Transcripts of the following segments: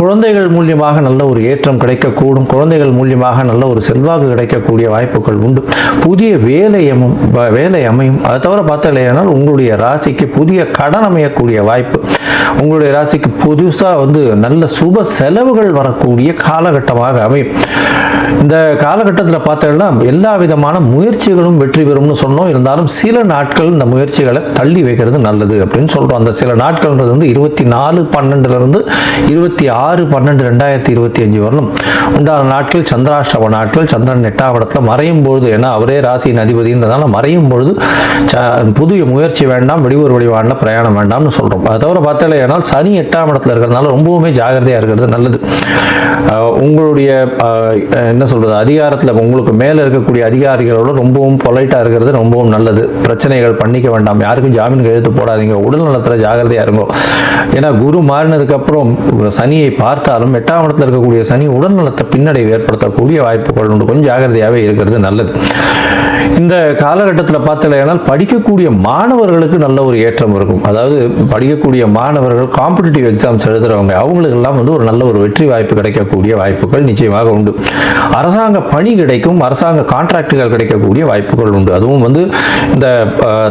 குழந்தைகள் மூலியமாக நல்ல ஒரு ஏற்றம் கிடைக்கக்கூடும். குழந்தைகள் மூலியமாக நல்ல ஒரு செல்வாக்கு கிடைக்கக்கூடிய வாய்ப்புகள் உண்டு. புதிய வேலை அமையும். அதை தவிர பார்த்தாலேனால் உங்களுடைய ராசிக்கு புதிய கடன் அமையக்கூடிய வாய்ப்பு, உங்களுடைய ராசிக்கு புதுசாக நல்ல சுப செலவுகள் வரக்கூடிய காலகட்டமாக அமையும். இந்த காலகட்டத்தில் பார்த்தோம்னா எல்லா விதமான முயற்சிகளும் வெற்றி பெறும்னு சொன்னோம். இருந்தாலும் சில நாட்கள் இந்த முயற்சிகளை தள்ளி வைக்கிறது நல்லது அப்படின்னு சொல்கிறோம். அந்த சில நாட்கள்ன்றது 24/12 26/12/2025 வரலும் உண்டான நாட்கள் சந்திராஷ்டம நாட்கள். சந்திரன் 8ஆம் இடத்துல மறையும் பொழுது, ஏன்னா அவரே ராசியின் அதிபதின்றதால மறையும் பொழுது புதிய முயற்சி வேண்டாம், வெளியூர் வெளிவான பிரயாணம் வேண்டாம்னு சொல்கிறோம். அதை தவிர பார்த்தாலே ஏன்னால் சனி 8ஆம் இடத்துல இருக்கிறதுனால ரொம்பவுமே ஜாகிரதையாக இருக்கிறது நல்லது. உங்களுடைய என்ன சொல்கிறது, அதிகாரத்தில் உங்களுக்கு மேலே இருக்கக்கூடிய அதிகாரிகளோட ரொம்பவும் பொலைட்டாக இருக்கிறது ரொம்பவும் நல்லது. பிரச்சனைகள் பண்ணிக்க வேண்டாம், யாருக்கும் ஜாமீன் கையெழுத்து போடாதீங்க, உடல் நலத்தில் ஜாகிரதையாக இருங்கோ. ஏன்னா குரு மாறினதுக்கப்புறம் சனியை பார்த்தாலும் 8ஆம் இடத்துல இருக்கக்கூடிய சனி உடல் நலத்தை பின்னடைவு ஏற்படுத்தக்கூடிய வாய்ப்புகள் உண்டு. கொஞ்சம் ஜாகிரதையாகவே இருக்கிறது நல்லது. இந்த காலகட்டத்தில் பார்த்தீங்கன்னா படிக்கக்கூடிய மாணவர்களுக்கு நல்ல ஒரு ஏற்றம் இருக்கும். அதாவது படிக்கக்கூடிய மாணவர்கள் காம்படிட்டிவ் எக்ஸாம்ஸ் எழுதுறவங்க அவங்களுக்கெல்லாம் ஒரு நல்ல ஒரு வெற்றி வாய்ப்பு கிடைக்கக்கூடிய வாய்ப்புகள் நிச்சயமாக உண்டு. அரசாங்க பணி கிடைக்கும், அரசாங்க கான்ட்ராக்டுகள் கிடைக்கக்கூடிய வாய்ப்புகள் உண்டு. அதுவும் இந்த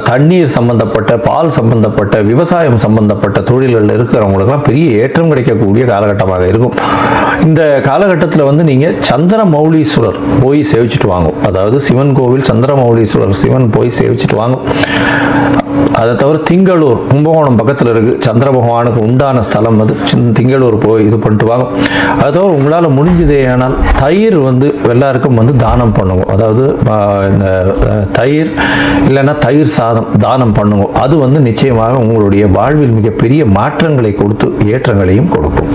தண்ணீர் சம்பந்தப்பட்ட, பால் சம்பந்தப்பட்ட, விவசாயம் சம்பந்தப்பட்ட தொழில்களில் இருக்கிறவங்களுக்கெல்லாம் பெரிய ஏற்றம் கிடைக்கக்கூடிய காலகட்டமாக இருக்கும். இந்த காலகட்டத்தில் நீங்கள் சந்திரமௌலீஸ்வரர் போய் சேவிச்சுட்டு வாங்க. அதாவது சிவன் கோவில் சந்திரமௌலீஸ்வரர் சிவன் போய் சேவிச்சுட்டு வாங்க. அதை தவிர திங்களூர் கும்பகோணம் பக்கத்தில் இருக்குது, சந்திர பகவானுக்கு உண்டான ஸ்தலம் அது. திங்களூர் போய் இது பண்ணிட்டு வாங்க. அதை தவிர உங்களால் முடிஞ்சதே ஆனால் தயிர் எல்லாருக்கும் தானம் பண்ணுங்க. அதாவது இந்த தயிர் இல்லைன்னா தயிர் சாதம் தானம் பண்ணுங்க. அது நிச்சயமாக உங்களுடைய வாழ்வில் மிகப்பெரிய மாற்றங்களை கொடுத்து ஏற்றங்களையும் கொடுக்கும்.